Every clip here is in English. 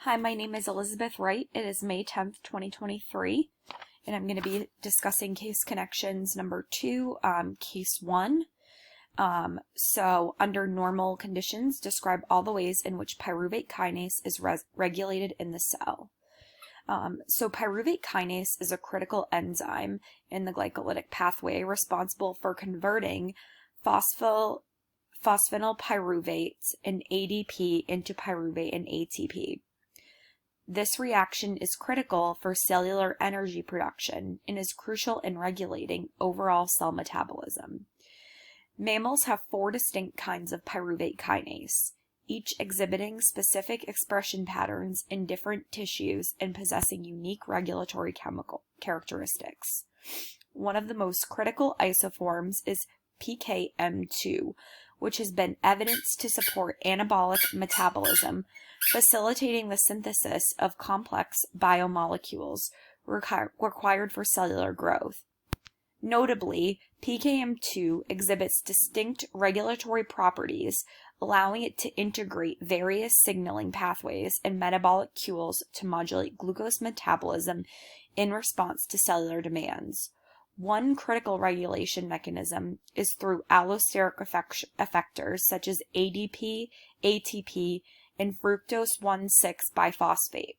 Hi, my name is Elizabeth Wright. It is May 10th, 2023, and I'm going to be discussing case connections number 2, case 1. So under normal conditions, describe all the ways in which pyruvate kinase is regulated in the cell. So pyruvate kinase is a critical enzyme in the glycolytic pathway responsible for converting phosphoryl pyruvate and ADP into pyruvate and ATP. This reaction is critical for cellular energy production and is crucial in regulating overall cell metabolism. Mammals have 4 distinct kinds of pyruvate kinase, each exhibiting specific expression patterns in different tissues and possessing unique regulatory chemical characteristics. One of the most critical isoforms is PKM2, which has been evidenced to support anabolic metabolism, facilitating the synthesis of complex biomolecules required for cellular growth. Notably, PKM2 exhibits distinct regulatory properties, allowing it to integrate various signaling pathways and metabolic cues to modulate glucose metabolism in response to cellular demands. One critical regulation mechanism is through allosteric effectors such as ADP, ATP, and fructose 1,6 biphosphate.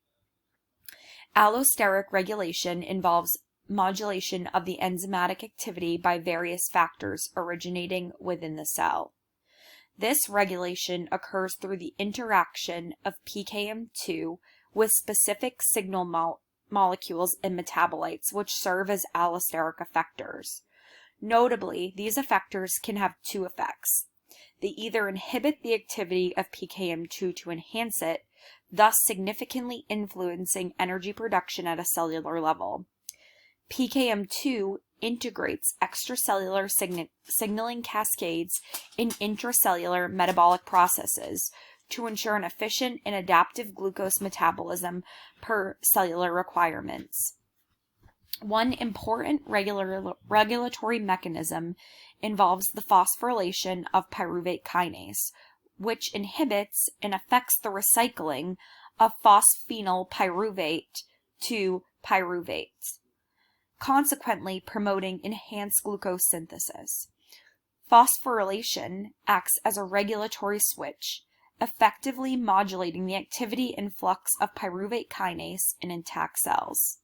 Allosteric regulation involves modulation of the enzymatic activity by various factors originating within the cell. This regulation occurs through the interaction of PKM2 with specific signal molecules and metabolites which serve as allosteric effectors. Notably, these effectors can have 2 effects. They either inhibit the activity of PKM2 to enhance it, thus significantly influencing energy production at a cellular level. PKM2 integrates extracellular signaling cascades in intracellular metabolic processes to ensure an efficient and adaptive glucose metabolism per cellular requirements. One important regulatory mechanism involves the phosphorylation of pyruvate kinase, which inhibits and affects the recycling of phosphenylpyruvate to pyruvate, consequently promoting enhanced glucose synthesis. Phosphorylation acts as a regulatory switch, effectively modulating the activity and flux of pyruvate kinase in intact cells.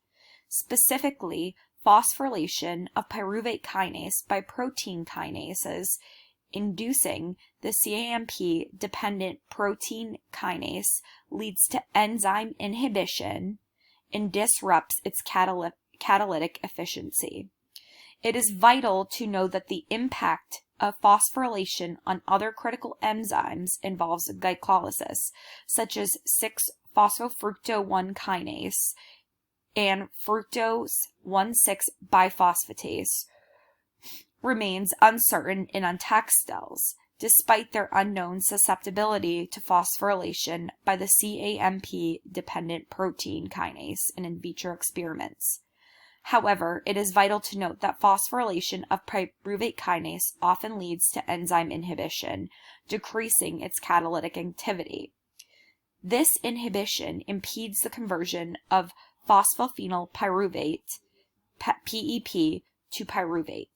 Specifically, phosphorylation of pyruvate kinase by protein kinases inducing the cAMP-dependent protein kinase leads to enzyme inhibition and disrupts its catalytic efficiency. It is vital to know that the impact of phosphorylation on other critical enzymes involves glycolysis, such as 6-phosphofructo-1 kinase and fructose 1,6 biphosphatase, remains uncertain in intact cells, despite their unknown susceptibility to phosphorylation by the cAMP-dependent protein kinase in vitro experiments. However, it is vital to note that phosphorylation of pyruvate kinase often leads to enzyme inhibition, decreasing its catalytic activity. This inhibition impedes the conversion of phosphophenylpyruvate, PEP, to pyruvate,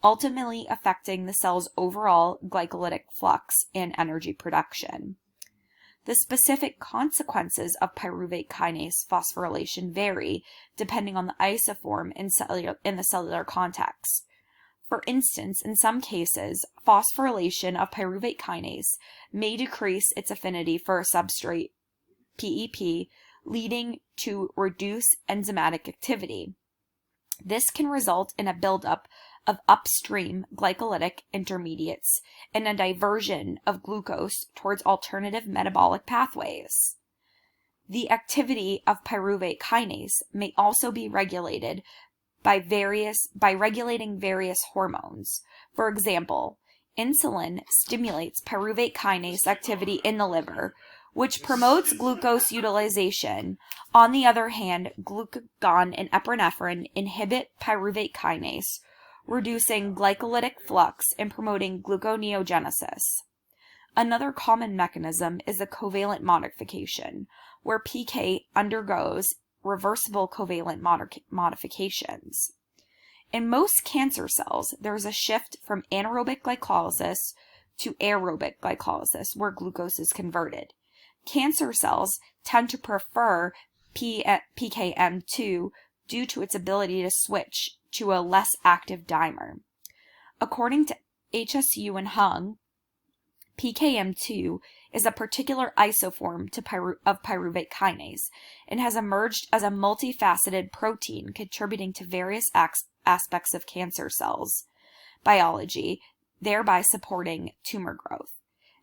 ultimately affecting the cell's overall glycolytic flux and energy production. The specific consequences of pyruvate kinase phosphorylation vary depending on the isoform in the cellular context. For instance, in some cases, phosphorylation of pyruvate kinase may decrease its affinity for a substrate, PEP, leading to reduced enzymatic activity. This can result in a buildup of upstream glycolytic intermediates and a diversion of glucose towards alternative metabolic pathways. The activity of pyruvate kinase may also be regulated by regulating various hormones. For example, insulin stimulates pyruvate kinase activity in the liver, which promotes glucose utilization. On the other hand, glucagon and epinephrine inhibit pyruvate kinase, reducing glycolytic flux and promoting gluconeogenesis. Another common mechanism is the covalent modification. where PK undergoes reversible covalent modifications. In most cancer cells, there is a shift from anaerobic glycolysis to aerobic glycolysis, where glucose is converted. Cancer cells tend to prefer PKM2 due to its ability to switch to a less active dimer. According to HSU and Hung, PKM2 is a particular isoform of pyruvate kinase and has emerged as a multifaceted protein contributing to various aspects of cancer cells biology, thereby supporting tumor growth.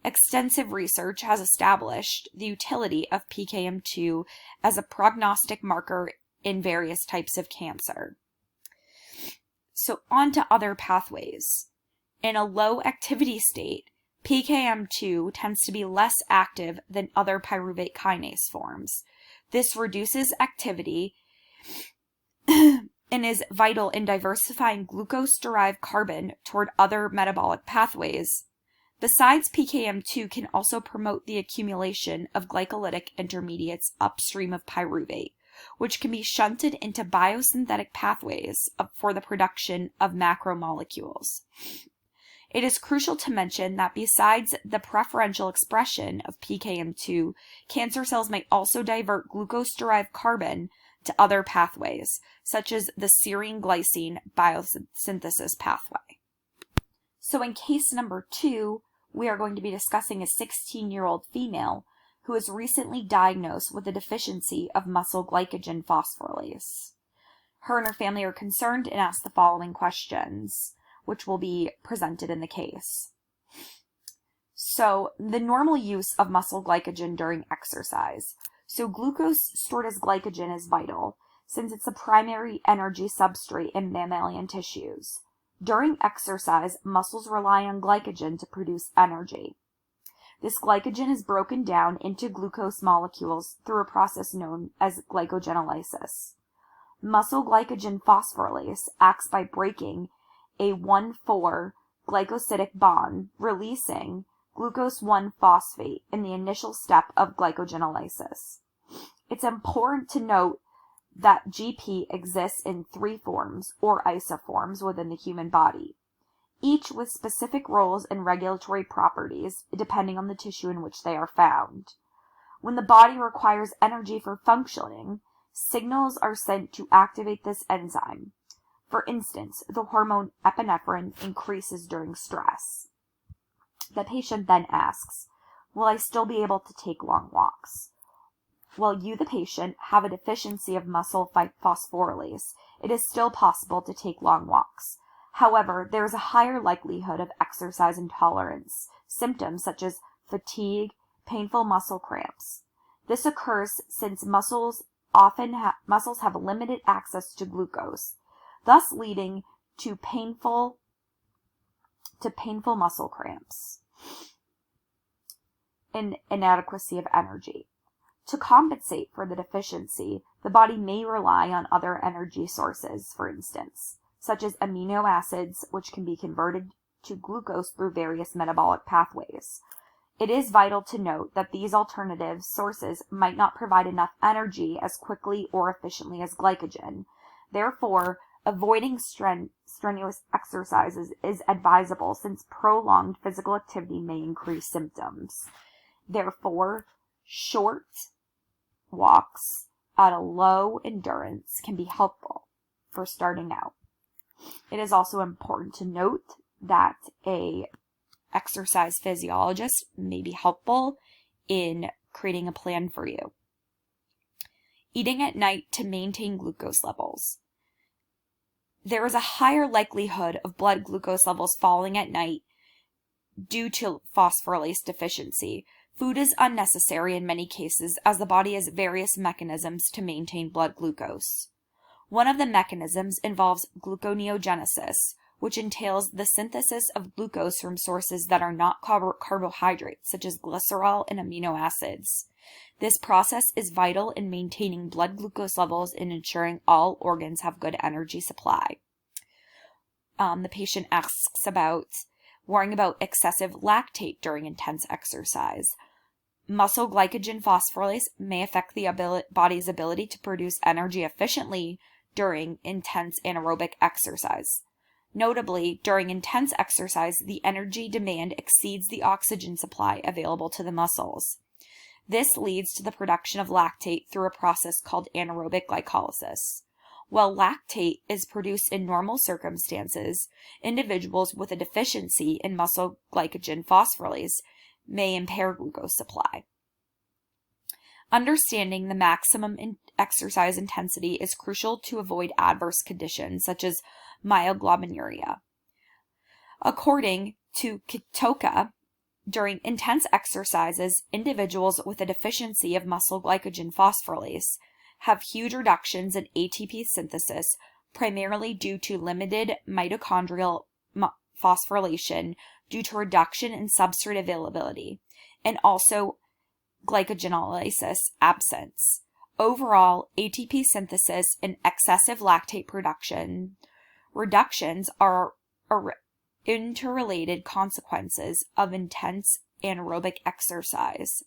Extensive research has established the utility of PKM2 as a prognostic marker in various types of cancer. So on to other pathways. In a low activity state, PKM2 tends to be less active than other pyruvate kinase forms. This reduces activity and is vital in diversifying glucose-derived carbon toward other metabolic pathways. Besides, PKM2 can also promote the accumulation of glycolytic intermediates upstream of pyruvate, which can be shunted into biosynthetic pathways for the production of macromolecules. It is crucial to mention that besides the preferential expression of PKM2, cancer cells may also divert glucose-derived carbon to other pathways, such as the serine-glycine biosynthesis pathway. So in case number 2, we are going to be discussing a 16-year-old female who was recently diagnosed with a deficiency of muscle glycogen phosphorylase. Her and her family are concerned and ask the following questions, which will be presented in the case. So, the normal use of muscle glycogen during exercise. So, glucose stored as glycogen is vital, since it's the primary energy substrate in mammalian tissues. During exercise, muscles rely on glycogen to produce energy. This glycogen is broken down into glucose molecules through a process known as glycogenolysis. Muscle glycogen phosphorylase acts by breaking a 1,4 glycosidic bond, releasing glucose 1-phosphate in the initial step of glycogenolysis. It's important to note that GP exists in 3 forms, or isoforms, within the human body, each with specific roles and regulatory properties depending on the tissue in which they are found. When the body requires energy for functioning, signals are sent to activate this enzyme. For instance, the hormone epinephrine increases during stress. The patient then asks, will I still be able to take long walks? While you, the patient, have a deficiency of muscle phosphorylase, it is still possible to take long walks. However, there is a higher likelihood of exercise intolerance, symptoms such as fatigue, painful muscle cramps. This occurs since muscles have limited access to glucose, thus leading to painful muscle cramps and inadequacy of energy. To compensate for the deficiency, the body may rely on other energy sources, for instance, such as amino acids, which can be converted to glucose through various metabolic pathways. It is vital to note that these alternative sources might not provide enough energy as quickly or efficiently as glycogen. Therefore, avoiding strenuous exercises is advisable since prolonged physical activity may increase symptoms. Therefore, short walks at a low endurance can be helpful for starting out. It is also important to note that a exercise physiologist may be helpful in creating a plan for you. Eating at night to maintain glucose levels. There is a higher likelihood of blood glucose levels falling at night due to phosphorylase deficiency. Food is unnecessary in many cases as the body has various mechanisms to maintain blood glucose. One of the mechanisms involves gluconeogenesis, which entails the synthesis of glucose from sources that are not carbohydrates, such as glycerol and amino acids. This process is vital in maintaining blood glucose levels and ensuring all organs have good energy supply. The patient asks about worrying about excessive lactate during intense exercise. Muscle glycogen phosphorylase may affect the body's ability to produce energy efficiently during intense anaerobic exercise. Notably, during intense exercise, the energy demand exceeds the oxygen supply available to the muscles. This leads to the production of lactate through a process called anaerobic glycolysis. While lactate is produced in normal circumstances, individuals with a deficiency in muscle glycogen phosphorylase may impair glucose supply. Understanding the maximum exercise intensity is crucial to avoid adverse conditions such as myoglobinuria. According to Kitoka, during intense exercises, individuals with a deficiency of muscle glycogen phosphorylase have huge reductions in ATP synthesis, primarily due to limited mitochondrial phosphorylation due to reduction in substrate availability, and also glycogenolysis absence. Overall, ATP synthesis and excessive lactate production reductions are interrelated consequences of intense anaerobic exercise.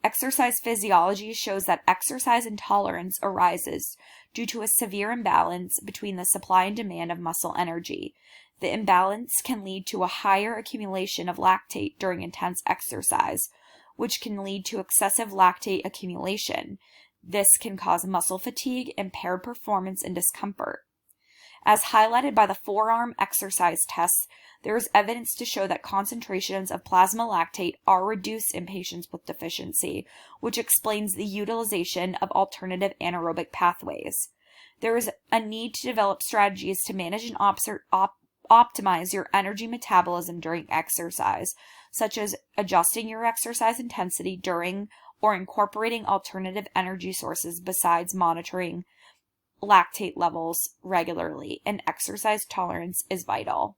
Exercise physiology shows that exercise intolerance arises due to a severe imbalance between the supply and demand of muscle energy. The imbalance can lead to a higher accumulation of lactate during intense exercise, which can lead to excessive lactate accumulation. This can cause muscle fatigue, impaired performance, and discomfort. As highlighted by the forearm exercise tests, there is evidence to show that concentrations of plasma lactate are reduced in patients with deficiency, which explains the utilization of alternative anaerobic pathways. There is a need to develop strategies to manage and optimize your energy metabolism during exercise, such as adjusting your exercise intensity during or incorporating alternative energy sources besides monitoring lactate levels regularly, and exercise tolerance is vital.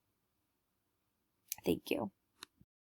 Thank you.